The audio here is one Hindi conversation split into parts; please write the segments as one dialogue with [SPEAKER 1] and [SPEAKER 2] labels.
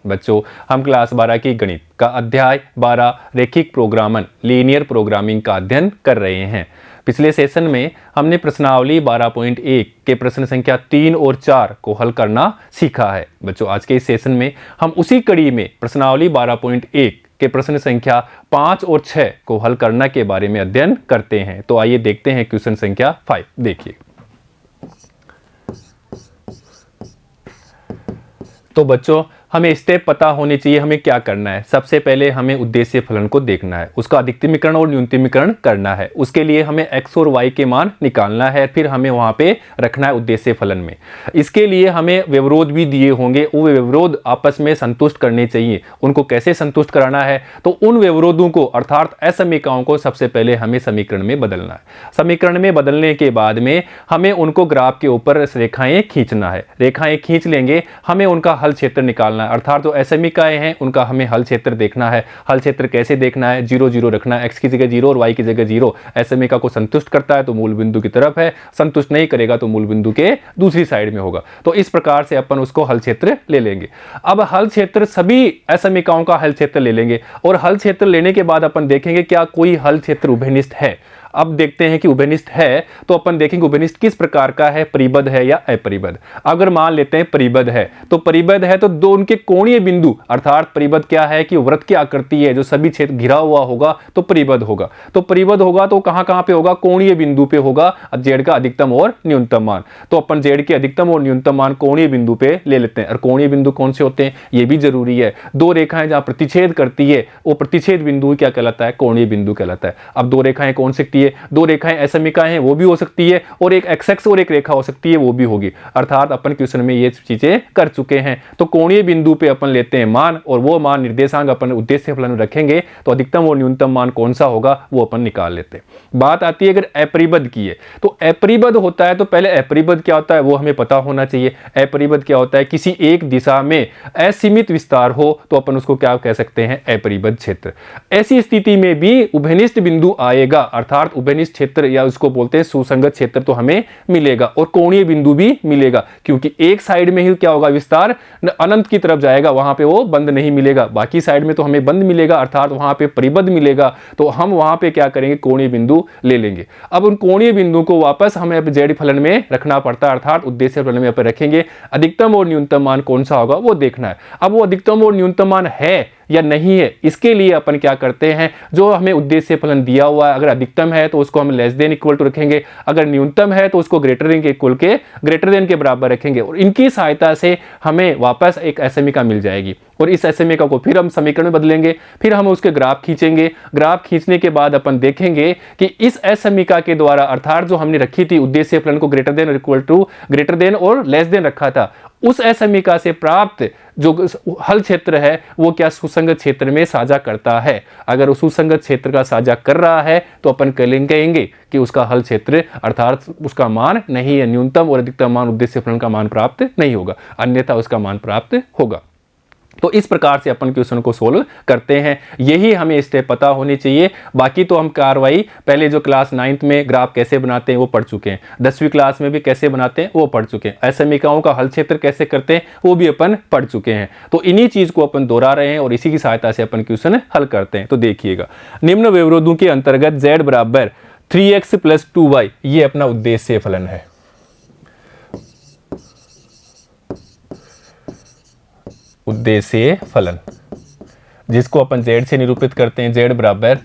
[SPEAKER 1] बच्चों हम क्लास 12 की गणित का अध्याय 12 रैखिक प्रोग्रामन लीनियर प्रोग्रामिंग का अध्ययन कर रहे हैं। पिछले सेशन में हमने प्रश्नावली 12.1 के प्रश्न संख्या 3 और 4 को हल करना सीखा है। बच्चों आज के इस सेशन में हम उसी कड़ी में प्रश्नावली 12.1 के प्रश्न संख्या 5 और 6 को हल करना के बारे में अध्ययन करते हैं। तो आइए देखते हैं क्वेश्चन संख्या 5। देखिए, तो बच्चों हमें स्टेप पता होने चाहिए हमें क्या करना है। सबसे पहले हमें उद्देश्य फलन को देखना है, उसका अधिकतमीकरण और न्यूनतमीकरण करना है। उसके लिए हमें x और y के मान निकालना है, फिर हमें वहां पे रखना है उद्देश्य फलन में। इसके लिए हमें व्यवरोध भी दिए होंगे, वो व्यवरोध आपस में संतुष्ट करने चाहिए। उनको कैसे संतुष्ट कराना है, तो उन व्यवरोधों को अर्थात असमीकाओं को सबसे पहले हमें समीकरण में बदलना है। समीकरण में बदलने के बाद में हमें उनको ग्राफ के ऊपर रेखाएं खींचना है। रेखाएं खींच लेंगे, हमें उनका हल क्षेत्र निकालना है, अर्थात जो असमीकाएं हैं उनका हमें हल क्षेत्र देखना है। हल क्षेत्र कैसे देखना है, 0 0 रखना है, x की जगह 0 और y की जगह 0। असमीका को संतुष्ट करता है तो मूल बिंदु की तरफ है, संतुष्ट नहीं करेगा तो मूल बिंदु के दूसरी साइड में होगा। तो इस प्रकार से अपन उसको हल क्षेत्र ले लेंगे। अब हल क्षेत्र सभी असमीकाओं का हल क्षेत्र ले लेंगे और हल क्षेत्र लेने के बाद अपन देखेंगे क्या कोई हल क्षेत्र उभयनिष्ठ है। अब देखते हैं कि उभयनिष्ठ है तो अपन देखेंगे उभयनिष्ठ किस प्रकार का है, परिबद्ध है या अपरिबद्ध। अगर मान लेते हैं परिबद्ध है, तो परिबद्ध है तो दो उनके कोणीय बिंदु, अर्थात परिबद्ध क्या है कि वृत्त की आकृति है जो सभी क्षेत्र घिरा हुआ होगा तो परिबद्ध होगा। तो परिबद्ध होगा तो कहां कहां पे होगा, कोणीय बिंदु पे होगा z का अधिकतम और न्यूनतम मान। तो अपन z के अधिकतम और न्यूनतम मान कोणीय बिंदु पे ले लेते हैं। और कोणीय बिंदु कौन से होते हैं ये भी जरूरी है। दो रेखाएं जहां प्रतिच्छेद करती है वो प्रतिच्छेद बिंदु क्या कहलाता है, कोणीय बिंदु कहलाता है। अब दो रेखाएं कौन सकती है, दो रेखाएं असमीकाएं हैं वो भी हो सकती है, और एक x और एक रेखा हो सकती है वो भी होगी। अर्थात अपन क्वेश्चन में ये चीजें कर चुके हैं। तो कोणीय बिंदु पे अपन लेते हैं मान और वो मान निर्देशांक अपन उद्देश्य फलन में रखेंगे तो अधिकतम और न्यूनतम मान कौन सा होगा वो अपन निकाल लेते हैं। बात आती है अगर अपरिबद्ध की है, तो अपरिबद्ध होता है तो पहले अपरिबद्ध क्या होता है वो हमें पता होना चाहिए। अपरिबद्ध क्या होता है, किसी एक दिशा में असीमित विस्तार हो तो अपन उसको क्या कह सकते हैं, अपरिबद्ध क्षेत्र। ऐसी स्थिति में भी उभयनिष्ठ बिंदु आएगा, अर्थात उभयनिष्ठ क्षेत्र या उसको बोलते हैं सुसंगत क्षेत्र तो हमें मिलेगा और कोणीय बिंदु भी मिलेगा, क्योंकि एक साइड में ही क्या होगा विस्तार अनंत की तरफ जाएगा, वहां पे वो बंद नहीं मिलेगा। बाकी साइड में तो हमें बंद मिलेगा, अर्थात वहां पे परिबद्ध मिलेगा। तो हम वहां पे क्या करेंगे, कोणीय बिंदु ले लेंगे। अब उन कोणीय बिंदु को वापस हमें z फलन में रखना पड़ता है, अर्थात उद्देश्य फलन में रखेंगे। अधिकतम और न्यूनतम मान कौन सा होगा वो देखना है। अब वो अधिकतम और न्यूनतम मान है या नहीं है, इसके लिए अपन क्या करते हैं, जो हमें उद्देश्य फलन दिया हुआ है अगर अधिकतम है तो उसको हम लेस देन इक्वल टू रखेंगे, अगर न्यूनतम है तो उसको ग्रेटर देन के इक्वल के ग्रेटर देन के बराबर रखेंगे और इनकी सहायता से हमें वापस एक असमीका मिल जाएगी और इस असमीका को फिर हम समीकरण में बदलेंगे। फिर हम उसके ग्राफ खींचेंगे। ग्राफ खींचने के बाद अपन देखेंगे कि इस असमीका के द्वारा, अर्थात जो हमने रखी थी उद्देश्य फलन को ग्रेटर देन और इक्वल टू ग्रेटर देन और लेस देन रखा था, उस असमीका से प्राप्त जो हल क्षेत्र है वो क्या सुसंगत क्षेत्र में साझा करता है। अगर वो सुसंगत क्षेत्र का साझा कर रहा है तो अपन कहेंगे कि उसका हल क्षेत्र अर्थात उसका मान नहीं है, न्यूनतम और अधिकतम मान उद्देश्य फलन का मान प्राप्त नहीं होगा, अन्यथा उसका मान प्राप्त होगा। तो इस प्रकार से अपन क्वेश्चन को सोल्व करते हैं। यही हमें स्टेप पता होनी चाहिए। बाकी तो हम कार्रवाई पहले जो क्लास 9th में ग्राफ कैसे बनाते हैं वो पढ़ चुके हैं, 10वीं क्लास में भी कैसे बनाते हैं वो पढ़ चुके हैं, असमीकाओं का हल क्षेत्र कैसे करते हैं वो भी अपन पढ़ चुके हैं। तो इन्हीं चीज को अपन दोहरा रहे हैं और इसी की सहायता से अपन क्वेश्चन हल करते हैं। तो देखिएगा, निम्न व्यवरोधों के अंतर्गत z बराबर 3x + 2y ये अपना उद्देश्य फलन है। उद्देश्य फलन जिसको अपन z से निरूपित करते हैं, z बराबर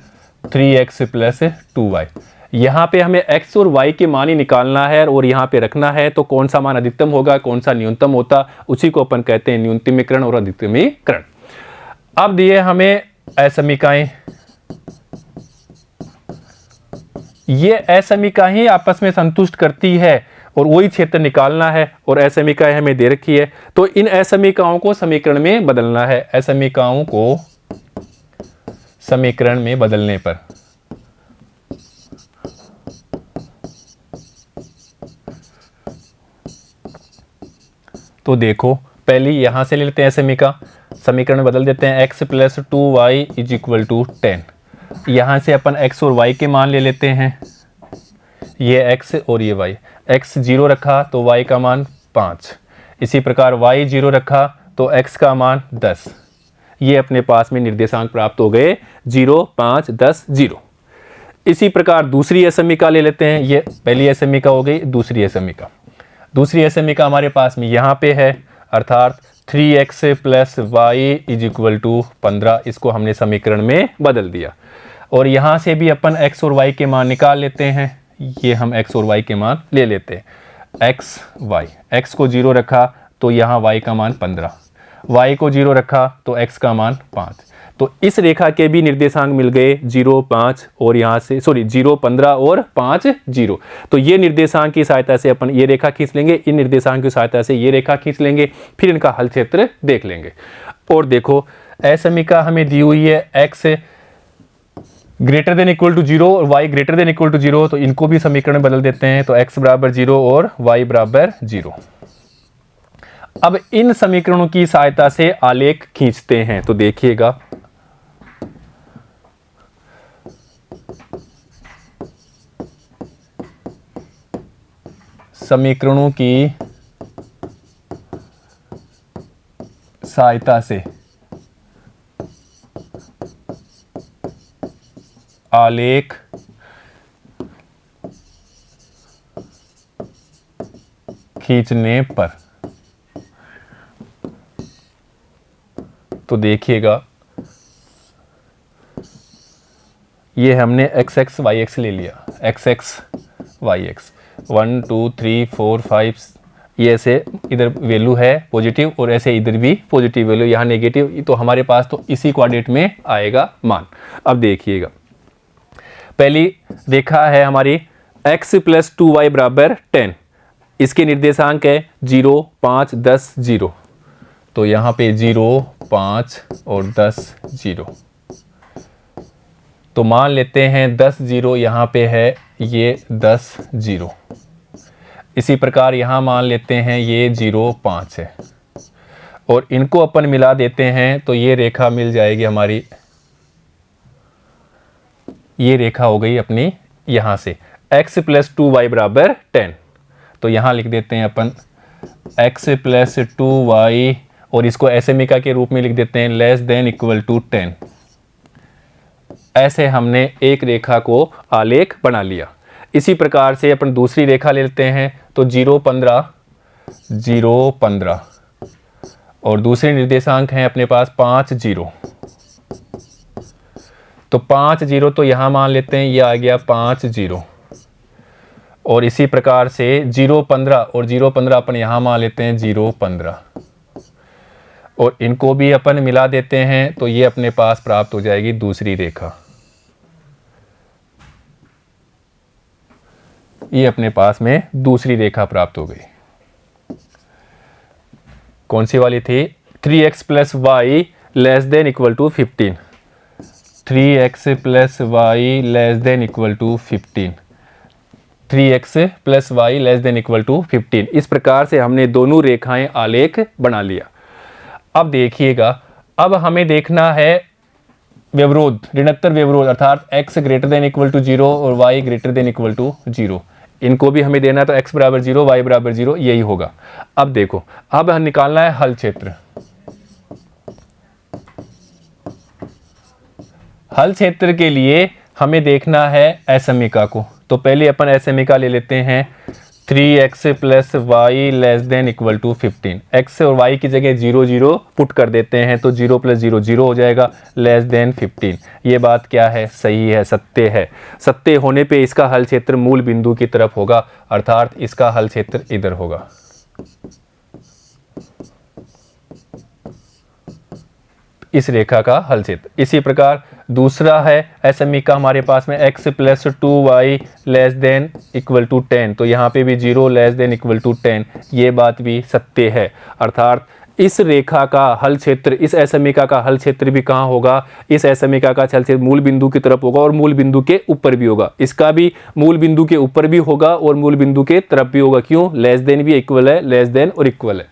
[SPEAKER 1] 3x + 2y। यहां पे हमें x और y के मान ही निकालना है और यहां पे रखना है। तो कौन सा मान अधिकतम होगा, कौन सा न्यूनतम होता, उसी को अपन कहते हैं न्यूनतमीकरण और अधिकतमीकरण। अब दिए हमें असमीकाएं, ये असमीका ही आपस में संतुष्ट करती है और वही क्षेत्र निकालना है और असमीकाएं हमें दे रखी है। तो इन असमीकाओं को समीकरण में बदलना है। असमीकाओं को समीकरण में बदलने पर तो देखो, पहले यहां से ले लेते हैं असमीका, समीकरण में बदल देते हैं x + 2y = 10। यहां से अपन x और y के मान ले लेते हैं, ये x और ये y। x 0 रखा तो y का मान 5, इसी प्रकार y 0 रखा तो x का मान 10। ये अपने पास में निर्देशांक प्राप्त हो गए 0, 5, 10, 0। इसी प्रकार दूसरी असमिका ले लेते हैं। ये पहली असमिका हो गई, दूसरी असमिका। दूसरी असमिका हमारे पास में यहाँ पे है, अर्थात 3x plus y is equal to 15। इसको हमने समीकरण में बदल दिया और यहाँ से भी अपन x और y के मान निकाल लेते हैं। ये हम x और y के मान ले लेते हैं। x y, x को 0 रखा तो यहाँ y का मान 15, y को 0 रखा तो x का मान 5। तो इस रेखा के भी निर्देशांक मिल गए 0, 5 और यहाँ से 0, 15 और 5, 0। तो ये निर्देशांक की सहायता से अपन ये रेखा खींच लेंगे, इन निर्देशांक की सहायता से ये रेखा खींच लेंगे, फिर इनका हल क्षेत्र देख लेंगे। और देखो असमिका हमें दी हुई है x greater than equal to 0 और y greater than equal to 0, तो इनको भी समीकरण में बदल देते हैं। तो x बराबर 0 और y बराबर 0। अब इन समीकरणों की सहायता से आलेख खींचते हैं। तो देखिएगा, समीकरणों की सहायता से आलेख खींचने पर, तो देखिएगा ये हमने एक्स एक्स वाई एक्स ले लिया, एक्स एक्स वाई एक्स 1 2 3 4 5, ये ऐसे इधर वैल्यू है पॉजिटिव और ऐसे इधर भी पॉजिटिव वैल्यू, यहाँ नेगेटिव, तो हमारे पास तो इसी कोऑर्डिनेट में आएगा मान। अब देखिएगा, पहली रेखा है हमारी x प्लस 2y बराबर 10। इसके निर्देशांक है 0, 5, 10, 0। तो यहाँ पे 0, 5 और 10, 0। तो मान लेते हैं 10, 0 यहाँ पे है, ये 10, 0। इसी प्रकार यहाँ मान लेते हैं ये 0, 5 है और इनको अपन मिला देते हैं तो ये रेखा मिल जाएगी हमारी, ये रेखा हो गई अपनी यहाँ से x प्लस 2y बराबर 10। तो यहाँ लिख देते हैं अपन x प्लस 2y और इसको असमिका के रूप में लिख देते हैं लेस देन इक्वल टू 10। ऐसे हमने एक रेखा को आलेख बना लिया। इसी प्रकार से अपन दूसरी रेखा ले लेते हैं। तो 0, 15, 0, 15 और दूसरे निर्देशांक हैं अपने पास 5, 0। तो 5, 0 तो यहाँ मान लेते हैं, ये आ गया 5, 0 और इसी प्रकार से 0, 15 और 0, 15 अपन यहाँ मान लेते हैं 0, 15 और इनको भी अपन मिला देते हैं तो ये अपने पास प्राप्त हो जाएगी दूसरी रेखा। ये अपने पास में दूसरी रेखा प्राप्त हो गई। कौन सी वाली थी? 3x plus y less than equal to 15। 3x plus y less than equal to 15। 3x plus y less than equal to 15। इस प्रकार से हमने दोनों रेखाएं आलेख बना लिया। अब देखिएगा, अब हमें देखना है व्यवरोध, ऋणोत्तर व्यवरोध, अर्थात x greater than equal to 0 और y greater than equal to 0। इनको भी हमें देना, तो x बराबर 0, y बराबर 0, यही होगा। अब देखो, अब हम निकालना है हल क्षेत्र। हल क्षेत्र के लिए हमें देखना है असमिका को। तो पहले अपन असमिका ले लेते हैं 3x plus y less than equal to 15। x और y की जगह 0, 0 पुट कर देते हैं तो 0 प्लस 0, 0 हो जाएगा, लेस देन 15। ये बात क्या है? सही है, सत्य है। सत्य होने पे इसका हल क्षेत्र मूल बिंदु की तरफ होगा, अर्थात इसका हल क्षेत्र इधर होगा। इस रेखा का हल क्षेत्र। इसी प्रकार दूसरा है असमिका हमारे पास में x plus 2y less than equal to 10। तो यहाँ पे भी 0 लेस देन इक्वल टू 10। ये बात भी सत्य है, अर्थात इस रेखा का हल क्षेत्र, इस असमिका का हल क्षेत्र भी कहाँ होगा? इस असमिका का हल क्षेत्र मूल बिंदु की तरफ होगा और मूल बिंदु के ऊपर भी होगा। इसका भी मूल बिंदु के ऊपर भी होगा और मूल बिंदु के तरफ भी होगा। क्यों? लेस देन भी इक्वल है, लेस देन और इक्वल है,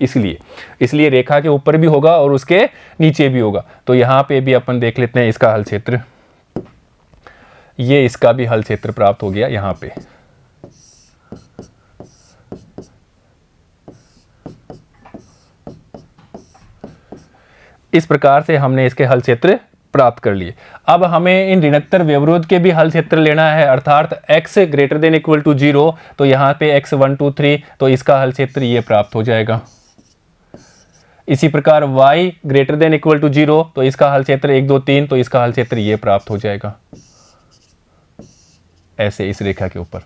[SPEAKER 1] इसलिए रेखा के ऊपर भी होगा और उसके नीचे भी होगा। तो यहाँ पे भी अपन देख लेते हैं इसका हल क्षेत्र। ये इसका भी हल क्षेत्र प्राप्त हो गया यहाँ पे। इस प्रकार से हमने इसके हल क्षेत्र प्राप्त कर लिए। अब हमें इन ऋणोत्तर व्यवरोध के भी हल क्षेत्र लेना है, अर्थात x greater than equal to 0, तो यहाँ पे x 1 2 3, तो इसका हल क्षेत्र ये प्राप्त हो जाएगा। इसी प्रकार y greater than equal to 0, तो इसका हल क्षेत्र 1 2 3, तो इसका हल क्षेत्र ये प्राप्त हो जाएगा, ऐसे इस रेखा के ऊपर।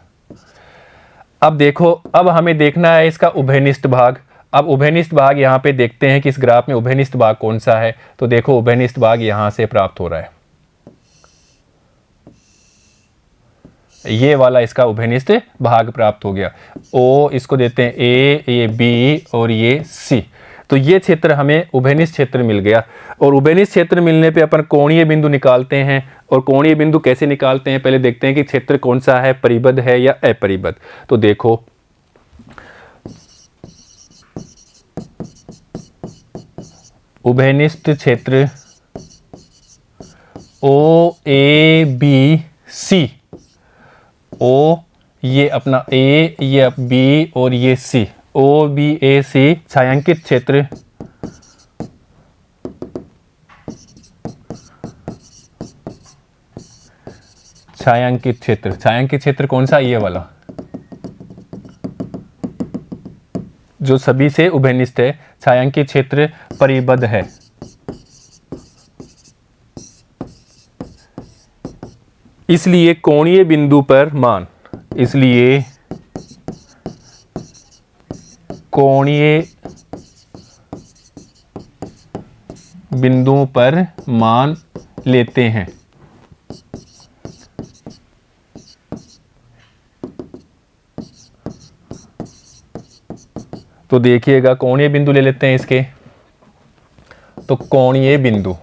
[SPEAKER 1] अब देखो, अब हमें देखना है इसका उभयनिष्ठ भाग। अब उभयनिष्ठ भाग यहाँ पे देखते हैं कि इस ग्राफ में उभयनिष्ठ भाग कौन सा है। तो देखो उभयनिष्ठ भाग यहाँ से प्राप्त हो रहा है, ये वाला इसका उभयनिष्ठ भाग प्राप्त हो गया। ओ इसको देते हैं ए, ये बी और ये सी, तो ये क्षेत्र हमें उभयनिष्ठ क्षेत्र मिल गया। और उभयनिष्ठ क्षेत्र मिलने पे अपन कोणीय बिंदु निकालते हैं। और कोणीय बिंदु कैसे निकालते हैं, पहले देखते हैं कि क्षेत्र कौन सा है, परिबद्ध है या अपरिबद्ध। तो देखो उभयनिष्ठ क्षेत्र ओ ए बी सी, ओ ये अपना ए, ये बी और ये सी, ओ बी ए सी छायांकित क्षेत्र छायांकित क्षेत्र, छायांकित क्षेत्र कौन सा, ये वाला जो सभी से उभयनिष्ठ है। छायांकित क्षेत्र परिबद्ध है। इसलिए कोणीय बिंदु पर मान, इसलिए कोणीय बिंदुओं पर मान लेते हैं। तो देखिएगा कोणीय बिंदु ले लेते हैं इसके। तो कोणीय बिंदु,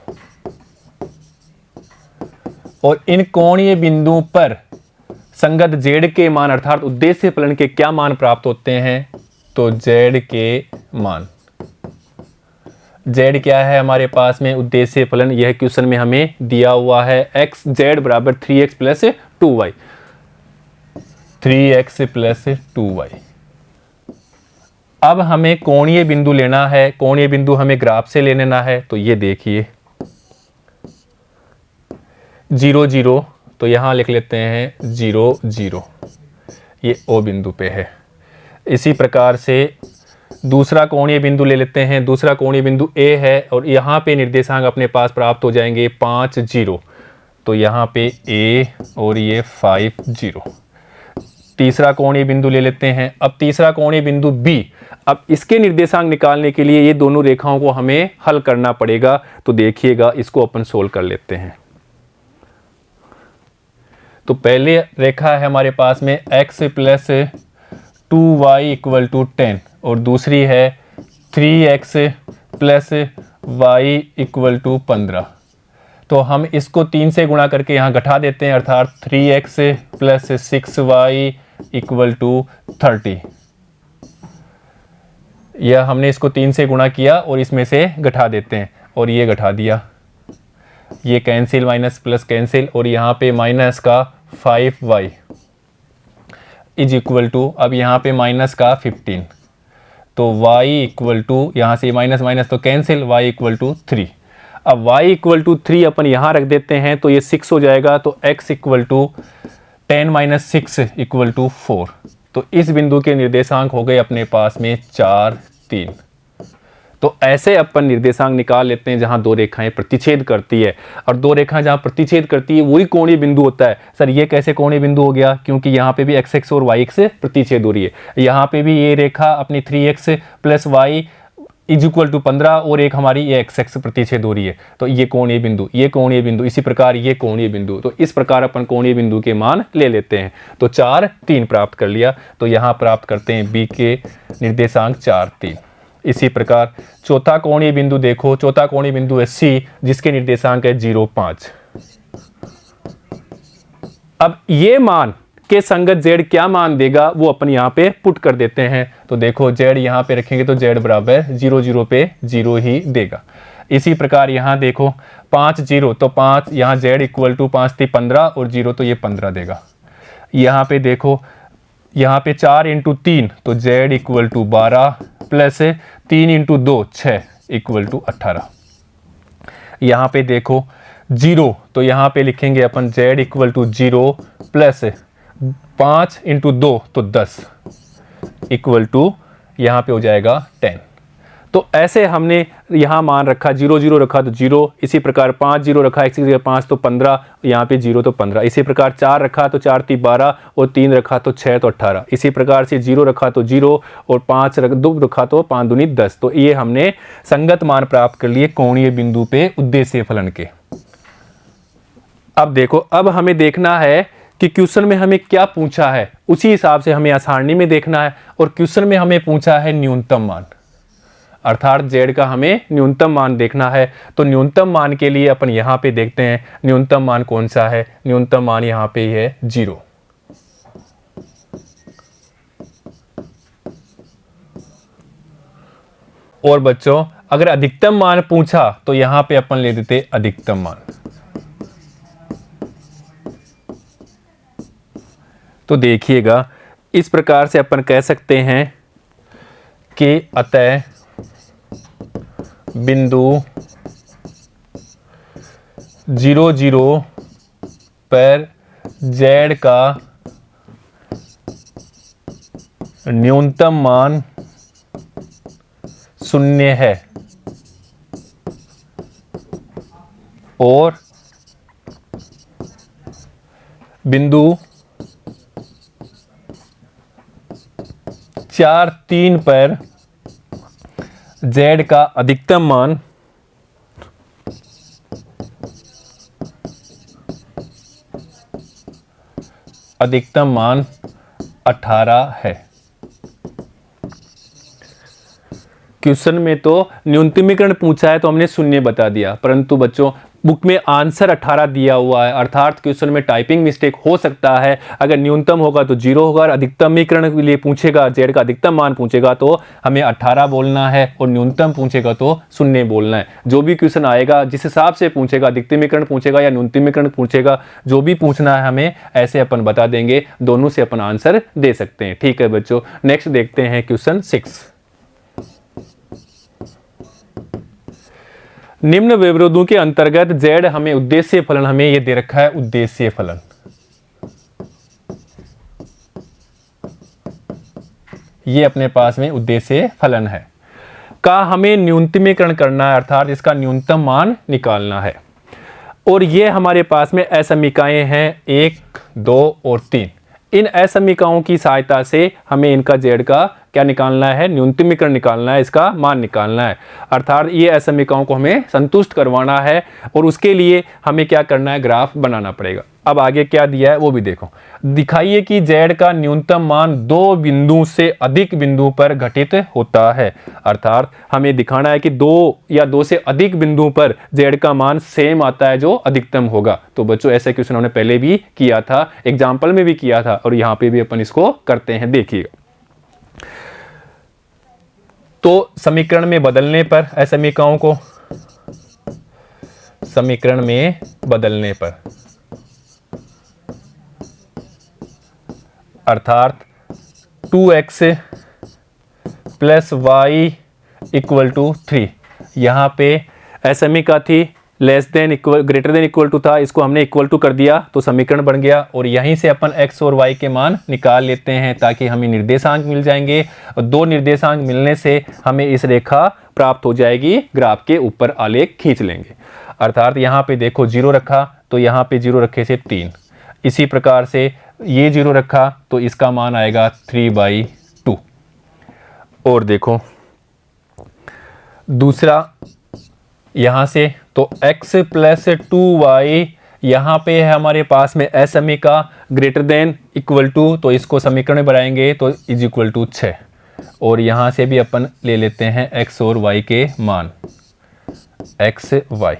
[SPEAKER 1] और इन कोणीय बिंदुओं पर संगत z के मान अर्थात उद्देश्य फलन के क्या मान प्राप्त होते हैं। तो z के मान, z क्या है हमारे पास में, उद्देश्य फलन। यह क्वेश्चन में हमें दिया हुआ है x z बराबर 3x plus 2y, 3x plus 2y। अब हमें कोणीय बिंदु लेना है। कोणीय बिंदु हमें ग्राफ से ले लेना है। तो ये देखिए 0 0, तो यहां लिख लेते हैं 0 0, ये O बिंदु पे है। इसी प्रकार से दूसरा कोणीय बिंदु ले लेते हैं। दूसरा कोणीय बिंदु A है और यहाँ पे निर्देशांक अपने पास प्राप्त हो जाएंगे 5 0, तो यहाँ पे A और ये 5 0। तीसरा कोणीय बिंदु ले लेते हैं। अब तीसरा कोणीय बिंदु B, अब इसके निर्देशांक निकालने के लिए ये दोनों रेखाओं को हमें हल करना पड़ेगा। तो देखिएगा इसको अपन सोल्व कर लेते हैं। तो पहले रेखा है हमारे पास में x plus 2y equal to 10 और दूसरी है 3x plus y equal to 15। तो हम इसको 3 से गुणा करके यहाँ घटा देते हैं, अर्थात 3x plus 6y equal to 30। यह हमने इसको 3 से गुणा किया और इसमें से घटा देते हैं और ये घटा दिया, ये कैंसिल माइनस प्लस कैंसिल, और यहाँ पे माइनस का 5y इज इक्वल टू, अब यहाँ पे माइनस का 15, तो y इक्वल टू, यहाँ से माइनस माइनस तो कैंसिल, y इक्वल टू 3। अब y इक्वल टू 3 अपन यहाँ रख देते हैं तो ये 6 हो जाएगा। तो x equal to 10 minus 6 equal to 4। तो इस बिंदु के निर्देशांक हो गए अपने पास में 4 3। तो ऐसे अपन निर्देशांक निकाल लेते हैं जहां दो रेखाएं प्रतिच्छेद करती है, और दो रेखाएं जहां प्रतिच्छेद करती है वही कोणीय बिंदु होता है। सर ये कैसे कोणीय बिंदु हो गया, क्योंकि यहाँ पे भी x x और y x प्रतिच्छेद हो रही है। यहाँ पे भी ये रेखा अपनी 3x plus y is equal to 15 और एक हमारी ये x x प्रतिच्छेद हो रही है। तो ये कोणीय बिंदु, ये कोणीय बिंदु, इसी प्रकार ये कोणीय बिंदु। तो इस प्रकार अपन कोणीय बिंदु के मान ले लेते हैं। तो 4 3 प्राप्त कर लिया। तो यहाँ प्राप्त करते हैं b के निर्देशांक 4 3। इसी प्रकार चौथा कोणीय बिंदु देखो, चौथा कोणीय बिंदु है C, जिसके निर्देशांक है 0 5। अब ये मान के संगत z क्या मान देगा वो अपन यहाँ पे पुट कर देते हैं। तो देखो z यहाँ पे रखेंगे तो z बराबर 0 0 पे 0 ही देगा। इसी प्रकार यहाँ देखो 5 0, तो 5 यहाँ z इक्वल टू 5 थी 15 और 0 तो ये 15 देगा। यहाँ पे देखो यहाँ पे 4 इंटू 3 तो z equal to 12 plus 3 into 2 6 equal to 18। यहाँ पे देखो 0, तो यहाँ पे लिखेंगे अपन z equal to 0 plus 5 into 2 तो 10 इक्वल टू यहाँ पे हो जाएगा 10। तो ऐसे हमने यहाँ मान रखा 0 0 रखा तो 0, इसी प्रकार 5 0 रखा, एक जगह 5 तो 15, यहाँ पे 0 तो 15, इसी प्रकार 4 रखा तो 4 3 12 और 3 रखा तो 6 तो 18, इसी प्रकार से 0 रखा तो 0 और 5 2 रखा तो 5 दूनी 10। तो ये हमने संगत मान प्राप्त कर लिए कोणीय बिंदु पे उद्देश्य फलन के। अब देखो, अब हमें देखना है कि क्वेश्चन में हमें क्या पूछा है, उसी हिसाब से हमें सारणी में देखना है। और क्वेश्चन में हमें पूछा है न्यूनतम मान, अर्थात z का हमें न्यूनतम मान देखना है। तो न्यूनतम मान के लिए अपन यहाँ पे देखते हैं न्यूनतम मान कौन सा है। न्यूनतम मान यहाँ पे है 0। और बच्चों अगर अधिकतम मान पूछा तो यहाँ पे अपन ले देते अधिकतम मान। तो देखिएगा, इस प्रकार से अपन कह सकते हैं कि अतः बिंदु 0 0 पर z का न्यूनतम मान 0 है और बिंदु 4 3 पर z का अधिकतम मान अधिकतम मान 18 है। क्वेश्चन में तो न्यूनतमीकरण पूछा है तो हमने 0 बता दिया, परंतु बच्चों बुक में आंसर 18 दिया हुआ है, अर्थात क्वेश्चन में टाइपिंग मिस्टेक हो सकता है। अगर न्यूनतम होगा तो 0 होगा और अधिकतमीकरण के लिए पूछेगा, z का अधिकतम मान पूछेगा तो हमें 18 बोलना है और न्यूनतम पूछेगा तो 0 बोलना है। जो भी क्वेश्चन आएगा जिस हिसाब से पूछेगा, अधिकतमीकरण पूछेगा या न्यूनतमीकरण पूछेगा, जो भी पूछना है हमें ऐसे अपन बता देंगे, दोनों से अपन आंसर दे सकते हैं। ठीक है बच्चों, नेक्स्ट देखते हैं क्वेश्चन 6। निम्न विवरोधों के अंतर्गत z हमें उद्देश्य फलन, हमें ये दे रखा है उद्देश्य फलन। ये अपने पास में उद्देश्य फलन है का हमें न्यूनतमीकरण करना है, अर्थात इसका न्यूनतम मान निकालना है। और ये हमारे पास में असमीकाएं हैं 1 2 और 3। इन असमीकाओं की सहायता से हमें इनका z का क्या निकालना है, न्यूनतमीकरण निकालना है, इसका मान निकालना है। अर्थात ये असमीकाओं को हमें संतुष्ट करवाना है और उसके लिए हमें क्या करना है, ग्राफ बनाना पड़ेगा। अब आगे क्या दिया है वो भी देखो। दिखाइए कि z का न्यूनतम मान 2 बिंदु से अधिक बिंदु पर घटित होता है। अर्थात हमें दिखाना है कि 2 या 2 से अधिक बिंदु पर z का मान सेम आता है जो अधिकतम होगा। तो बच्चों ऐसे क्वेश्चन हमने पहले भी किया था, एग्जाम्पल में भी किया था और यहाँ पे भी अपन इसको करते हैं। देखिएगा, तो समीकरण में बदलने पर, असमीकाओं को समीकरण में बदलने पर, अर्थात 2x plus Y equal to 3, यहाँ पे असमीका थी less than equal greater than equal to था, इसको हमने इक्वल टू कर दिया तो समीकरण बन गया। और यहीं से अपन x और y के मान निकाल लेते हैं ताकि हमें निर्देशांक मिल जाएंगे और 2 निर्देशांक मिलने से हमें इस रेखा प्राप्त हो जाएगी, ग्राफ के ऊपर आलेख खींच लेंगे। अर्थात यहाँ पे देखो 0 रखा तो यहाँ पे 0 रखे से 3, इसी प्रकार से ये 0 रखा तो इसका मान आएगा 3/2। और देखो दूसरा यहाँ से तो x प्लस 2y, यहाँ पे है हमारे पास में असमीका ग्रेटर देन इक्वल टू, तो इसको समीकरण में बनाएंगे तो इज इक्वल टू 6। और यहाँ से भी अपन ले लेते हैं x और y के मान, x y,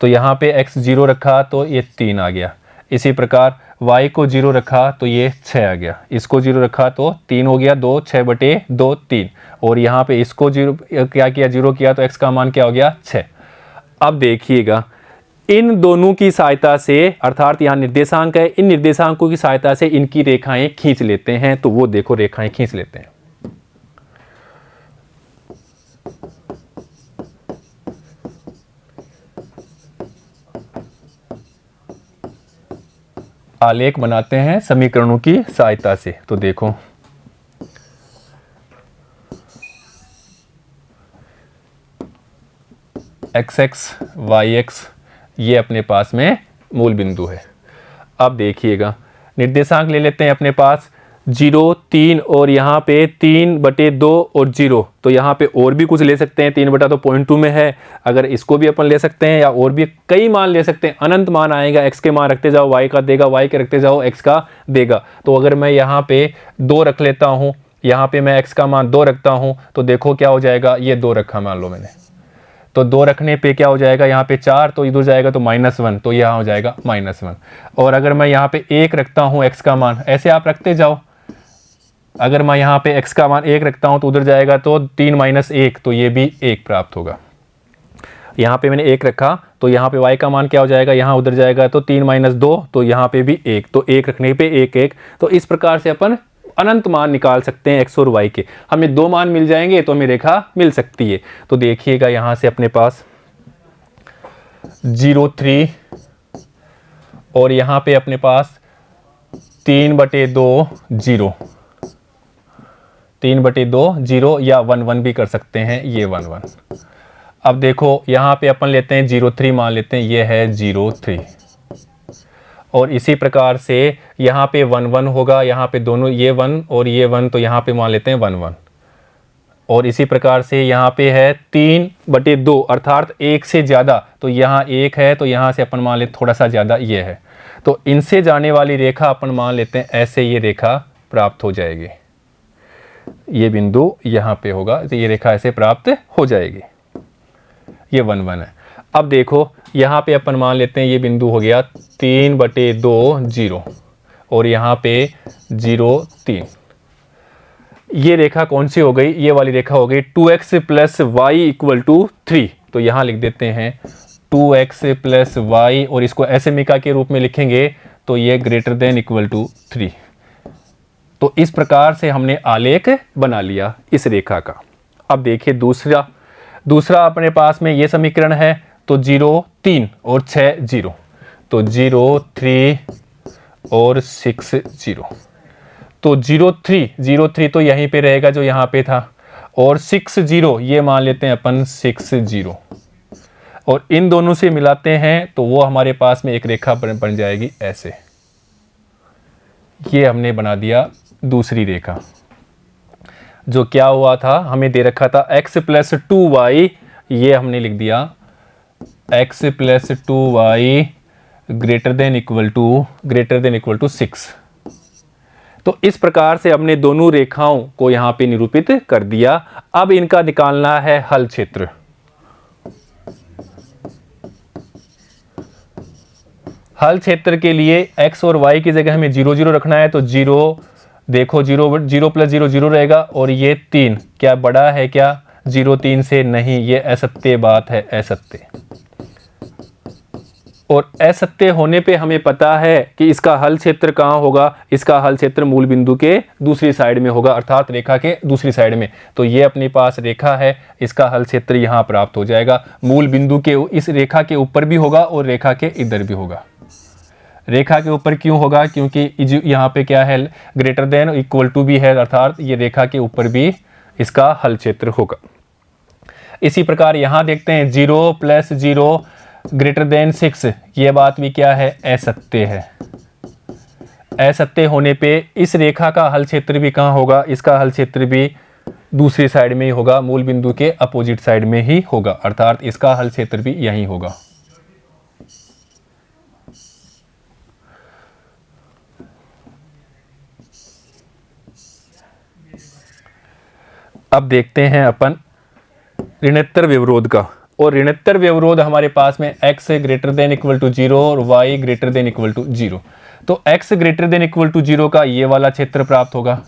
[SPEAKER 1] तो यहाँ पे x 0 रखा तो ये 3 आ गया, इसी प्रकार y को 0 रखा तो ये 6 आ गया, इसको 0 रखा तो 3 हो गया, 2 6/2 3। और यहाँ पे इसको 0 क्या किया, 0 किया तो x का मान क्या हो गया 6। अब देखिएगा इन दोनों की सहायता से, अर्थात यहाँ निर्देशांक है, इन निर्देशांकों की सहायता से इनकी रेखाएं खींच लेते हैं। तो वो देखो रेखाएं खींच लेते हैं। आलेख बनाते हैं समीकरणों की सहायता से। तो देखो xx yx ये अपने पास में मूल बिंदु है। अब देखिएगा निर्देशांक ले लेते हैं अपने पास 0 3 और यहाँ पे 3/2 और 0। तो यहाँ पे और भी कुछ ले सकते हैं, 3/2 0.2 में है, अगर इसको भी अपन ले सकते हैं या और भी कई मान ले सकते हैं। अनंत मान आएगा, x के मान रखते जाओ y का देगा, y के रखते जाओ x का देगा। तो अगर मैं यहाँ पे 2 रख लेता हूँ, यहाँ पे मैं x का मान 2 रखता हूँ, तो देखो क्या हो जाएगा, ये 2 रखा मान लो मैंने, तो 2 रखने पे क्या हो जाएगा, यहाँ पे 4 तो इधर जाएगा तो -1, तो यहाँ हो जाएगा -1। और अगर मैं यहाँ पे 1 रखता हूँ x का मान, ऐसे आप रखते जाओ, अगर मैं यहाँ पे x का मान 1 रखता हूँ तो उधर जाएगा तो 3 - 1, तो ये भी 1 प्राप्त होगा। यहाँ पे मैंने 1 रखा तो यहाँ पे y का मान क्या हो जाएगा, यहाँ उधर जाएगा तो 3 - 2, तो यहाँ पे भी 1, तो 1 रखने पे 1 1। तो इस प्रकार से अपन अनंत मान निकाल सकते हैं x और y के। हमें 2 मान मिल जाएंगे तो हमें रेखा मिल सकती है। तो देखिएगा यहाँ से अपने पास 0 3 और यहाँ पे अपने पास 3/2 0, 3/2 0 या 1 1 भी कर सकते हैं, ये 1 1। अब देखो यहाँ पे अपन लेते हैं 0 3 मान लेते हैं, ये है 0 3। और इसी प्रकार से यहाँ पे 1 1 होगा, यहाँ पे दोनों ये 1 और ये 1, तो यहाँ पे मान लेते हैं 1 1। और इसी प्रकार से यहाँ पे है 3/2 अर्थात 1 से ज़्यादा, तो यहाँ 1 है, तो यहाँ से अपन मान लेते थोड़ा सा ज़्यादा ये है, तो इनसे जाने वाली रेखा अपन मान लेते हैं ऐसे, ये रेखा प्राप्त हो जाएगी, ये बिंदु यहाँ पे होगा, तो ये रेखा ऐसे प्राप्त हो जाएगी, ये 1 1 है। अब देखो यहाँ पे अपन मान लेते हैं ये बिंदु हो गया 3/2 0 और यहाँ पे 0 3। ये रेखा कौन सी हो गई, ये वाली रेखा हो गई 2x + y = 3। तो यहाँ लिख देते हैं 2x + y, और इसको असमीका के रूप में लिखेंगे तो ये > 3। तो इस प्रकार से हमने आलेख बना लिया इस रेखा का। अब देखिए दूसरा अपने पास में ये समीकरण है, तो 0 3 और 6 0, तो 0 3 और 6 0। तो 0 3 तो यहीं पे रहेगा जो यहाँ पे था, और 6 0 ये मान लेते हैं अपन 6 0, और इन दोनों से मिलाते हैं तो वो हमारे पास में एक रेखा बन जाएगी ऐसे। ये हमने बना दिया दूसरी रेखा। जो क्या हुआ था, हमें दे रखा था x + 2y, ये हमने लिख दिया x + 2y > 6। तो इस प्रकार से हमने दोनों रेखाओं को यहाँ पे निरूपित कर दिया। अब इनका निकालना है हल क्षेत्र। हल क्षेत्र के लिए x और y की जगह हमें 0 0 रखना है, तो 0 देखो 0 0 + 0 0 रहेगा, और ये 3 क्या बड़ा है क्या 0 3 से, नहीं, ये असत्य बात है, असत्य। और असत्य होने पे हमें पता है कि इसका हल क्षेत्र कहाँ होगा, इसका हल क्षेत्र मूल बिंदु के दूसरी साइड में होगा, अर्थात रेखा के दूसरी साइड में। तो ये अपने पास रेखा है, इसका हल क्षेत्र यहाँ प्राप्त हो जाएगा। मूल बिंदु के इस रेखा के ऊपर भी होगा और रेखा के इधर भी होगा। रेखा के ऊपर क्यों होगा, क्योंकि यहाँ पे क्या है > भी है, अर्थात ये रेखा के ऊपर भी इसका हल क्षेत्र होगा। इसी प्रकार यहाँ देखते हैं 0 + 0 > 6, ये बात भी क्या है, असत्य है। असत्य होने पे इस रेखा का हल क्षेत्र भी कहाँ होगा, इसका हल क्षेत्र भी दूसरी साइड में ही होगा, मूल बिंदु के अपोजिट साइड में ही होगा, अर्थात इसका हल क्षेत्र भी यहीं होगा। अब देखते हैं अपन ऋणोत्तर व्यवरोध का। और ऋणोत्तर व्यवरोध हमारे पास में x > 0 और y > 0। तो x > 0 का ये वाला क्षेत्र प्राप्त होगा।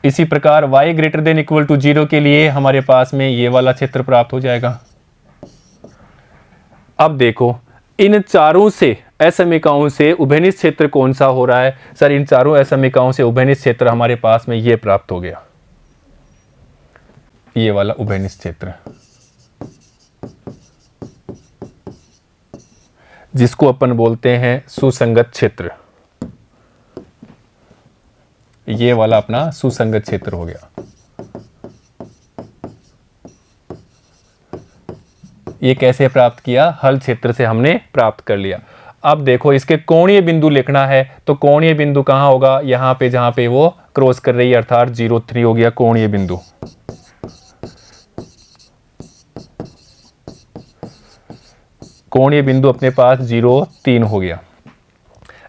[SPEAKER 1] इसी प्रकार y > 0 के लिए हमारे पास में ये वाला क्षेत्र प्राप्त हो जाएगा। अब देखो इन चारों से असमीकाओं से उभयनिष्ठ क्षेत्र कौन सा हो रहा है, सर इन चारों असमीकाओं से उभयनिष्ठ क्षेत्र हमारे पास में ये प्राप्त हो गया, ये वाला उभयनिष्ठ क्षेत्र। जिसको अपन बोलते हैं सुसंगत क्षेत्र। ये वाला अपना सुसंगत क्षेत्र हो गया। ये कैसे प्राप्त किया? हल क्षेत्र से हमने प्राप्त कर लिया। अब देखो इसके कोणीय बिंदु लिखना है, तो कोणीय बिंदु कहाँ होगा? यहाँ पे जहाँ पे वो क्रॉस कर रही है, अर्थात 0,3 हो गया कोणीय बिंदु। कोणीय बिंदु अपने पास 0,3 हो गया।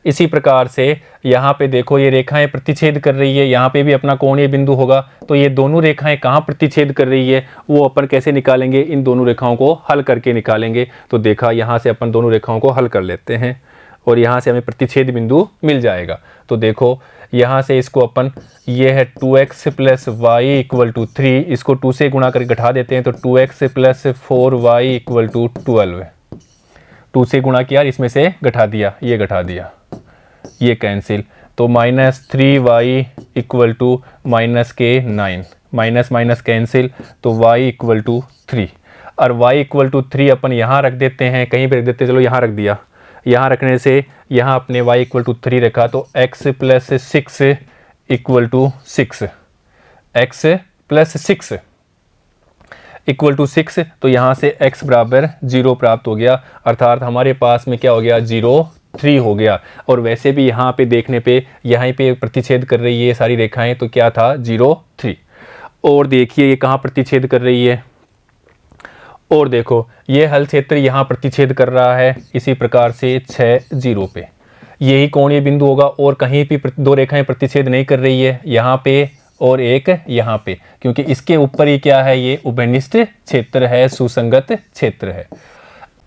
[SPEAKER 1] इसी प्रकार से यहाँ पे देखो ये रेखाएं प्रतिच्छेद कर रही है, यहाँ पे भी अपना कोणीय बिंदु होगा। तो ये दोनों रेखाएं कहाँ प्रतिच्छेद कर रही है वो अपन कैसे निकालेंगे? इन दोनों रेखाओं को हल करके निकालेंगे। तो देखा यहाँ से अपन दोनों रेखाओं को हल कर लेते हैं और यहाँ से हमें प्रतिच्छेद बिंदु मिल जाएगा। तो देखो यहाँ से इसको अपन, ये है 2x + y = 3, इसको 2 से गुणा करके घटा देते हैं तो 2x + 4y = 12 है। 2 से गुणा किया, इसमें से घटा दिया, ये घटा दिया, ये कैंसिल, तो -3y = -9, माइनस माइनस कैंसिल, तो y = 3 और y = 3 अपन यहाँ रख देते हैं, कहीं पे रख देते हैं, चलो यहाँ रख दिया। यहाँ रखने से यहाँ अपने y = 3 रखा तो x + 6 = 6, x + 6 = 6, तो यहाँ से x = 0 प्राप्त हो गया, अर्थात हमारे पास में क्या हो गया? 0,3 हो गया। और वैसे भी यहाँ पे देखने पे यहाँ पे प्रतिच्छेद कर रही है ये सारी रेखाएं, तो क्या था? 0,3। और देखिए ये कहाँ प्रतिच्छेद कर रही है, और देखो ये हल क्षेत्र यहाँ प्रतिच्छेद कर रहा है, इसी प्रकार से 6, 0 पे यही कोणीय बिंदु होगा। और कहीं भी दो रेखाएं प्रतिच्छेद नहीं कर रही है, यहाँ पे और एक यहाँ पे, क्योंकि इसके ऊपर ही क्या है? ये उभयनिष्ठ क्षेत्र है, सुसंगत क्षेत्र है।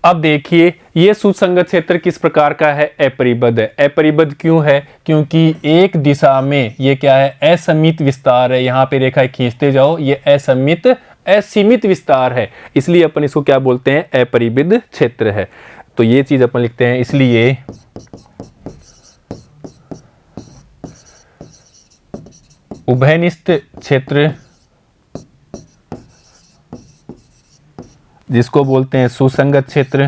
[SPEAKER 1] अब देखिए ये सुसंगत क्षेत्र किस प्रकार का है? अपरिबद्ध है। अपरिबद्ध क्यों है? क्योंकि एक दिशा में ये क्या है? असीमित विस्तार है। यहाँ पे रेखा खींचते जाओ, ये असीमित विस्तार है, इसलिए अपन इसको क्या बोलते हैं? अपरिबद्ध क्षेत्र है। तो ये चीज अपन लिखते हैं, इसलिए उभयनिष्ठ क्षेत्र जिसको बोलते हैं सुसंगत क्षेत्र,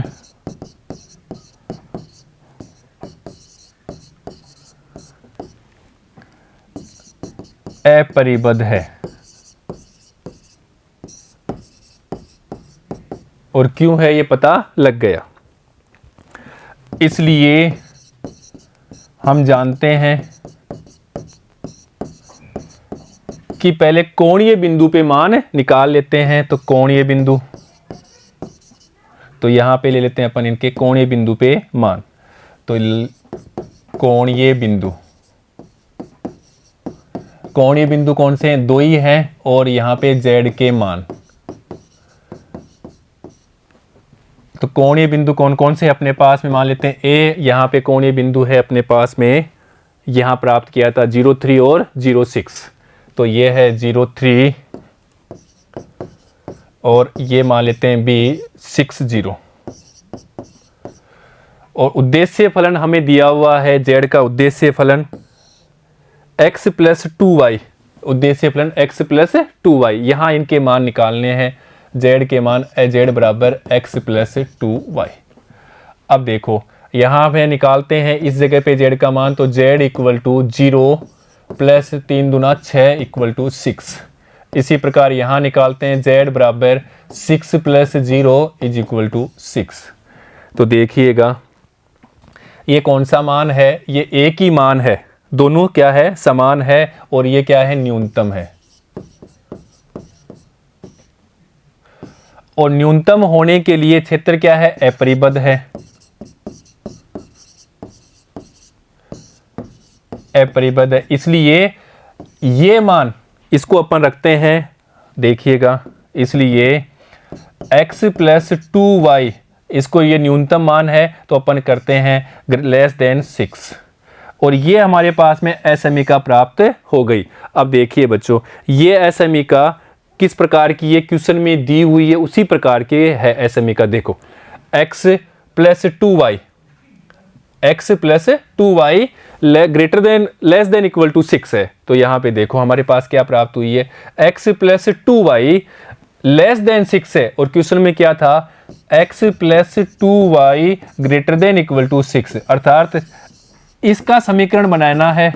[SPEAKER 1] अपरिबद्ध है। और क्यों है ये पता लग गया। इसलिए हम जानते हैं कि पहले कोणीय बिंदु पे मान निकाल लेते हैं। तो कोणीय बिंदु, तो यहां पे ले लेते हैं अपन इनके कोणीय बिंदु पे मान। तो कोणीय बिंदु, कोणीय बिंदु कौन से हैं? 2 ही हैं, और यहां पे z के मान। तो कोणीय बिंदु कौन कौन से अपने पास में मान लेते हैं? ए, यहाँ पे कोणीय बिंदु है अपने पास में, यहाँ प्राप्त किया था 0,3 और 0,6, तो ये है 0,3 और ये मान लेते हैं बी 6,0। और उद्देश्य फलन हमें दिया हुआ है, z का उद्देश्य फलन x + 2y, उद्देश्य फलन x + 2y, यहाँ इनके मान निकालने हैं, z के मान z = x + 2y। अब देखो यहाँ पे निकालते हैं इस जगह पे z का मान, तो z = 0 + 3 दूना 6 = 6। इसी प्रकार यहाँ निकालते हैं z = 6 + 0 = 6। तो देखिएगा ये कौन सा मान है? ये एक ही मान है, दोनों क्या है? समान है, और ये क्या है? न्यूनतम है। और न्यूनतम होने के लिए क्षेत्र क्या है? अपरिबद्ध है। अपरिबद्ध है, इसलिए ये मान इसको अपन रखते हैं, देखिएगा, इसलिए x + 2y, इसको ये न्यूनतम मान है, तो अपन करते हैं <6। और ये हमारे पास में असमीका प्राप्त हो गई। अब देखिए बच्चों, ये असमीका किस प्रकार की? ये क्वेश्चन में दी हुई है उसी प्रकार के है असमीका। देखो x + 2y, x + 2y less than equal to 6 है। तो यहाँ पे देखो हमारे पास क्या प्राप्त हुई है? x + 2y लेस देन 6 है, और क्वेश्चन में क्या था? x plus 2y greater than equal to 6, अर्थात इसका समीकरण बनाना है।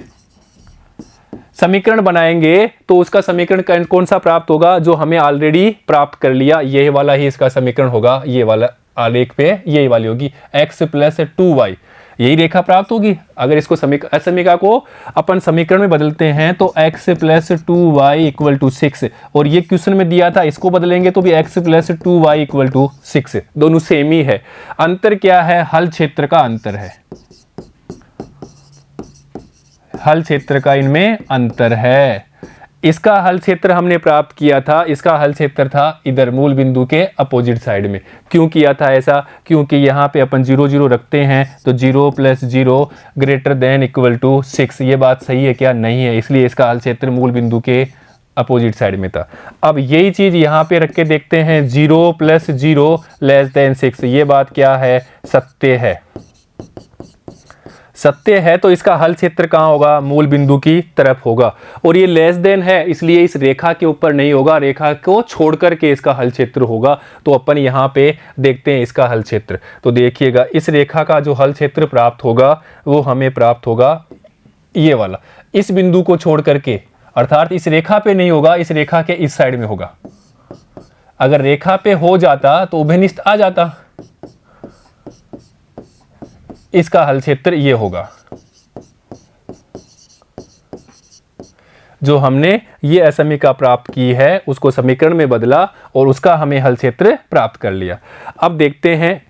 [SPEAKER 1] समीकरण बनाएंगे तो उसका समीकरण कौन सा प्राप्त होगा, जो हमें ऑलरेडी प्राप्त कर लिया, ये वाला ही इसका समीकरण होगा। ये वाला आलेख पे यही वाली होगी, x प्लस 2y, यही रेखा प्राप्त होगी। अगर इसको समीकरण को अपन समीकरण में बदलते हैं तो x plus 2y equal to 6, और ये क्वेश्चन में दिया था, इसको बदलेंगे तो भी x plus 2y equal to 6, दोनों सेम ही है। अंतर क्या है, हल क्षेत्र का अंतर है, हल क्षेत्र का इनमें अंतर है। इसका हल क्षेत्र हमने प्राप्त किया था, इसका हल क्षेत्र था इधर मूल बिंदु के अपोजिट साइड में। क्यों किया था ऐसा, क्योंकि यहाँ पे अपन 0 0 रखते हैं तो 0 plus 0 greater than equal to 6, ये बात सही है क्या, नहीं है, इसलिए इसका हल क्षेत्र मूल बिंदु के अपोजिट साइड में था। अब यही चीज यहाँ पे रख के देखते हैं, 0 प्लस 0 लेस देन 6, ये बात क्या है, सत्य है। सत्य है तो इसका हल क्षेत्र कहाँ होगा, मूल बिंदु की तरफ होगा, और ये लेस देन है इसलिए इस रेखा के ऊपर नहीं होगा, रेखा को छोड़ करके इसका हल क्षेत्र होगा। तो अपन यहाँ पे देखते हैं इसका हल क्षेत्र, तो देखिएगा इस रेखा का जो हल क्षेत्र प्राप्त होगा वो हमें प्राप्त होगा ये वाला, इस बिंदु को छोड़ करके, अर्थात इस रेखा पे नहीं होगा, इस रेखा के इस साइड में होगा। अगर रेखा पे हो जाता तो उभयनिष्ठ आ जाता, इसका हल क्षेत्र ये होगा। जो हमने ये असमीका प्राप्त की है उसको समीकरण में बदला और उसका हमें हल क्षेत्र प्राप्त कर लिया। अब देखते हैं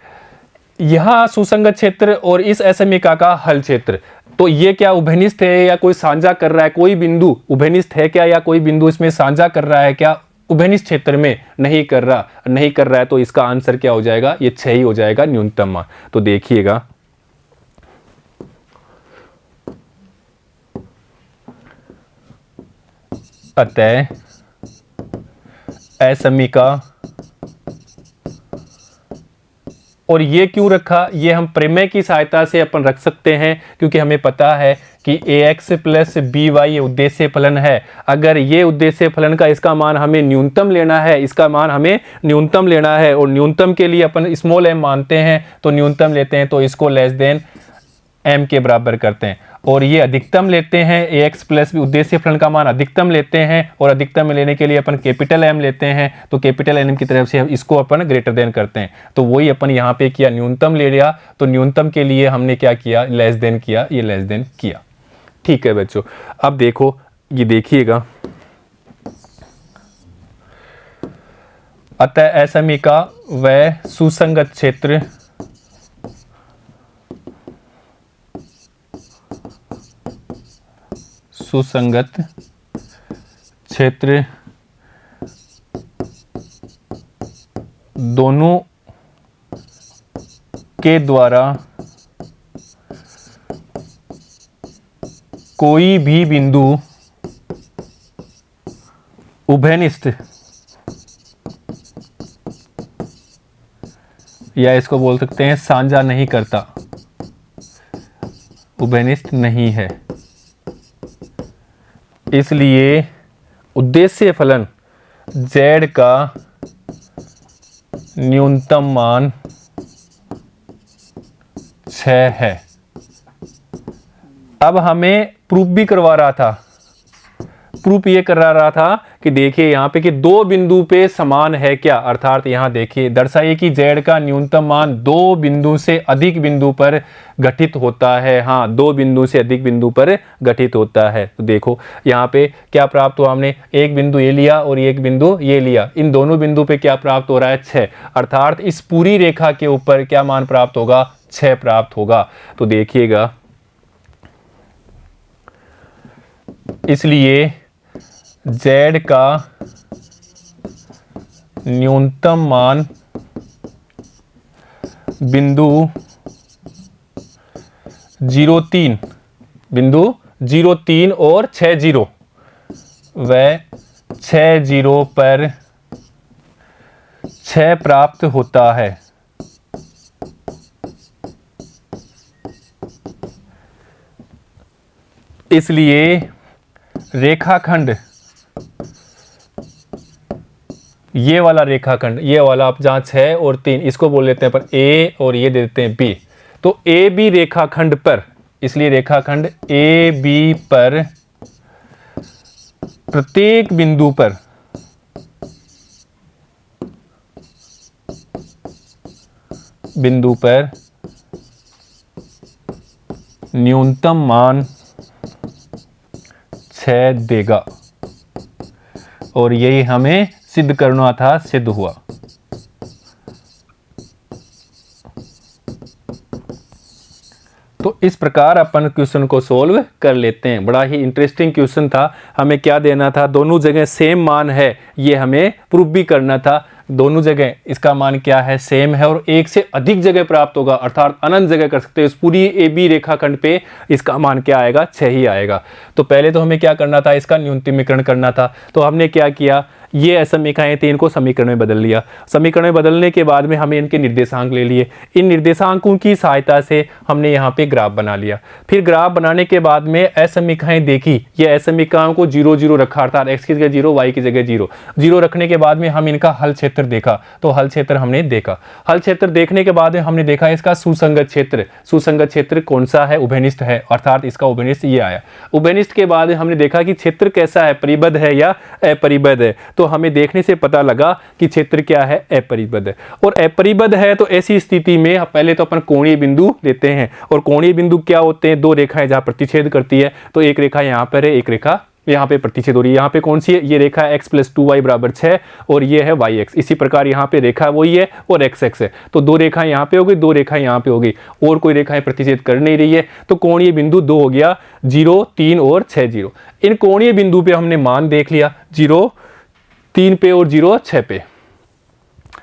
[SPEAKER 1] यह सुसंगत क्षेत्र और इस असमीका का हल क्षेत्र, तो ये क्या उभयनिष्ठ है या कोई साझा कर रहा है, कोई बिंदु उभयनिष्ठ है क्या, या कोई बिंदु इसमें साझा कर रहा है क्या, उभयनिष्ठ क्षेत्र में नहीं कर रहा है, तो इसका आंसर क्या हो जाएगा, ये 6 ही हो जाएगा न्यूनतम मान। तो देखिएगा अतः असमीका, और ये क्यों रखा, ये हम प्रमेय की सहायता से अपन रख सकते हैं, क्योंकि हमें पता है कि ax प्लस बी वाई ये उद्देश्य फलन है। अगर ये उद्देश्य फलन का इसका मान हमें न्यूनतम लेना है, इसका मान हमें न्यूनतम लेना है, और न्यूनतम के लिए अपन स्मॉल m मानते हैं, तो न्यूनतम लेते हैं तो इसको लेस देन m के बराबर करते हैं, और ये अधिकतम लेते हैं, ax प्लस भी उद्देश्य फलन का मान अधिकतम लेते हैं, और अधिकतम लेने के लिए अपन कैपिटल M लेते हैं, तो कैपिटल M की तरफ से इसको अपन ग्रेटर देन करते हैं। तो वही अपन यहाँ पे किया, न्यूनतम ले लिया, तो न्यूनतम के लिए हमने क्या किया, लेस देन किया, ये लेस देन किया। ठीक है बच्चों, अब देखो ये देखिएगा, अतः असमीका व सुसंगत क्षेत्र सुसंगत क्षेत्र दोनों के द्वारा कोई भी बिंदु उभयनिष्ठ, या इसको बोल सकते हैं साझा नहीं करता, उभयनिष्ठ नहीं है। इसलिए उद्देश्य फलन z का न्यूनतम मान 6 है। अब हमें प्रूफ भी करवा रहा था, प्रूफ ये करा रहा था कि देखिए यहाँ पे कि दो बिंदु पे समान है क्या, अर्थात यहाँ देखिए दर्शाइए कि z का न्यूनतम मान दो बिंदु से अधिक बिंदु पर घटित होता है। हाँ, दो बिंदु से अधिक बिंदु पर घटित होता है। तो देखो यहाँ पे क्या प्राप्त हुआ, हमने एक बिंदु ये लिया और एक बिंदु ये लिया, इन दोनों बिंदु पे क्या प्राप्त हो रहा है, 6, अर्थात इस पूरी रेखा के ऊपर क्या मान प्राप्त होगा, 6 प्राप्त होगा। तो देखिएगा इसलिए z का न्यूनतम मान बिंदु 0,3 और 6,0 व 6,0 पर 6 प्राप्त होता है। इसलिए रेखाखंड ये वाला रेखाखंड, ये वाला आप जहाँ 6 और 3 इसको बोल लेते हैं पर ए और ये दे देते हैं बी। तो ए बी रेखाखंड पर, इसलिए रेखाखंड ए बी पर प्रत्येक बिंदु पर न्यूनतम मान 6 देगा, और यही हमें सिद्ध करना था, सिद्ध हुआ। तो इस प्रकार अपन क्वेश्चन को सोल्व कर लेते हैं। बड़ा ही इंटरेस्टिंग क्वेश्चन था। हमें क्या देना था, दोनों जगह सेम मान है, ये हमें प्रूव भी करना था। दोनों जगह इसका मान क्या है, सेम है, और एक से अधिक जगह प्राप्त होगा, अर्थात अनंत जगह कर सकते हैं। इस पूरी ए बी रेखाखंड पे इसका मान क्या आएगा, 6 ही आएगा। तो पहले तो हमें क्या करना था, इसका न्यूनतमीकरण करना था। तो हमने क्या किया, ये असमीकाएं थी, इनको समीकरण में बदल लिया। समीकरण में बदलने के बाद में हमें इनके निर्देशांक ले लिए। इन निर्देशांकों की सहायता से हमने यहाँ पे ग्राफ बना लिया। फिर ग्राफ बनाने के बाद में असमीकाएं देखी, ये असमीकाओं को 0 0 रखा, अर्थात x की जगह 0, y की जगह 0 0 रखने के बाद में हम इनका हल क्षेत्र देखा। तो हल क्षेत्र हमने देखा। हल क्षेत्र देखने के बाद में हमने देखा इसका सुसंगत क्षेत्र। सुसंगत क्षेत्र कौन सा है, उभयनिष्ठ है, अर्थात इसका उभयनिष्ठ ये आया। उभयनिष्ठ के बाद हमने देखा कि क्षेत्र कैसा है, परिबद्ध है या अपरिबद्ध है। तो हमें देखने से पता लगा कि क्षेत्र क्या है, अपरिबद्ध है। और अपरिबद्ध है तो ऐसी स्थिति में पहले तो अपन कोणीय बिंदु लेते हैं। और कोणीय बिंदु क्या होते हैं, दो रेखाएं जहां प्रतिच्छेद करती है। तो एक रेखा यहां पर है, एक रेखा यहाँ पे प्रतिच्छेद हो रही है। यहाँ पे कौन सी है, ये रेखा x + 2y = 6 और ये है yx। इसी प्रकार यहाँ पे रेखा वही है और xx है। तो दो रेखाएं यहाँ पे हो गई, दो रेखाएं यहाँ पे हो गई, और कोई रेखाएं प्रतिच्छेद कर नहीं रही है। तो कोणीय बिंदु 2 हो गया, 0 3 और 6 0। इन कोणीय बिंदु पे हमने मान देख लिया, 0 3 पे और 0 6 पे।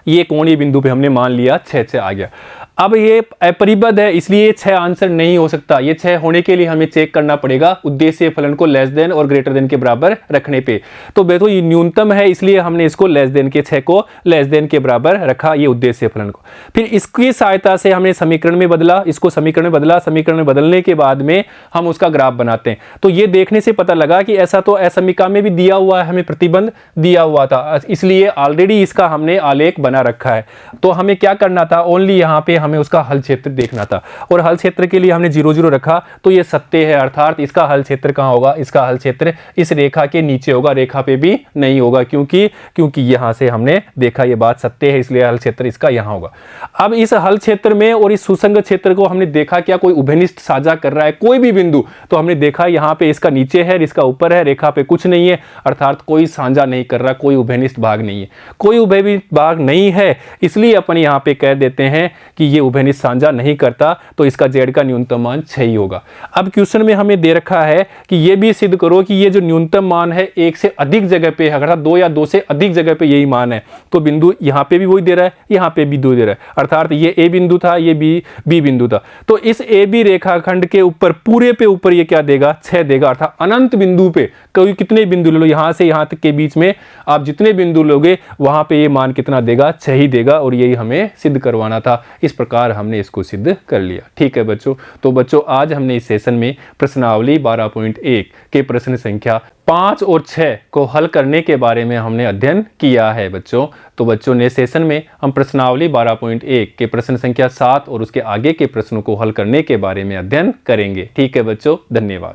[SPEAKER 1] ये कोणीय बिंदु पे हमने मान लिया 6 6 आ गया। अब ये अपरिबद्ध है, इसलिए 6 आंसर नहीं हो सकता। ये 6 होने के लिए हमें चेक करना पड़ेगा उद्देश्य फलन को लेस देन और ग्रेटर देन के बराबर रखने पे। तो देखो ये न्यूनतम है, इसलिए हमने इसको लेस देन के 6 को लेस देन के बराबर रखा, ये उद्देश्य फलन को। फिर इसकी सहायता से हमने समीकरण में बदला, इसको समीकरण में बदला। समीकरण में बदलने के बाद में हम उसका ग्राफ बनाते हैं। तो ये देखने से पता लगा कि ऐसा तो असमीका में भी दिया हुआ है, हमें प्रतिबंध दिया हुआ था, इसलिए ऑलरेडी इसका हमने आलेख बना रखा है। तो हमें क्या करना था, ओनली यहाँ पे हमें उसका हल क्षेत्र देखना था। और हल क्षेत्र के लिए हमने 0 0 रखा, तो ये सत्य है, अर्थात इसका हल क्षेत्र कहाँ होगा, इसका हल क्षेत्र इस रेखा के नीचे होगा, रेखा पे भी नहीं होगा, क्योंकि यहां से हमने देखा ये बात सत्य है, इसलिए हल क्षेत्र इसका यहां होगा। अब इस हल क्षेत्र में और इस सुसंगत क्षेत्र को हमने देखा क्या कोई उभयनिष्ठ साझा कर रहा है, कोई भी बिंदु। तो हमने देखा यहाँ पे इसका नीचे है, इसका ऊपर है, रेखा पे कुछ नहीं है, अर्थात कोई साझा नहीं कर रहा, कोई उभयनिष्ठ भाग नहीं है, कोई उभयनिष्ठ भाग नहीं है। इसलिए अपन यहाँ पे कह देते हैं कि ये उभयनिष्ठ साझा नहीं करता, तो इसका z का न्यूनतम मान 6 ही होगा। अब क्वेश्चन में हमें दे रखा है कि ये भी सिद्ध करो कि ये जो न्यूनतम मान है एक से अधिक जगह पे है, अर्थात 2 या 2 से अधिक जगह पे यही मान है। तो बिंदु यहाँ पे भी वही दे रहा है, यहाँ पे भी 2 दे रहा है, अर्थात ये a बिंदु था, ये b बिंदु था। तो इस a b रेखाखंड के ऊपर पूरे पे ऊपर ये क्या देगा, 6 देगा, अर्थात अनंत बिंदु पे कोई कितने बिंदु ले लो, यहां से यहां तक के बीच में आप जितने बिंदु लोगे वहां पे ये मान कितना देगा, 6 ही देगा। और यही हमें सिद्ध करवाना था। इस प्रकार हमने इसको सिद्ध कर लिया। ठीक है बच्चों, तो बच्चों आज हमने इस सेशन में प्रश्नावली 12.1 के प्रश्न संख्या 5 और 6 को हल करने के बारे में हमने अध्ययन किया है बच्चों। तो बच्चों ने सेशन में हम प्रश्नावली 12.1 के प्रश्न संख्या 7 और उसके आगे के प्रश्नों को हल करने के बारे में अध्ययन करेंगे। ठीक है बच्चों, धन्यवाद।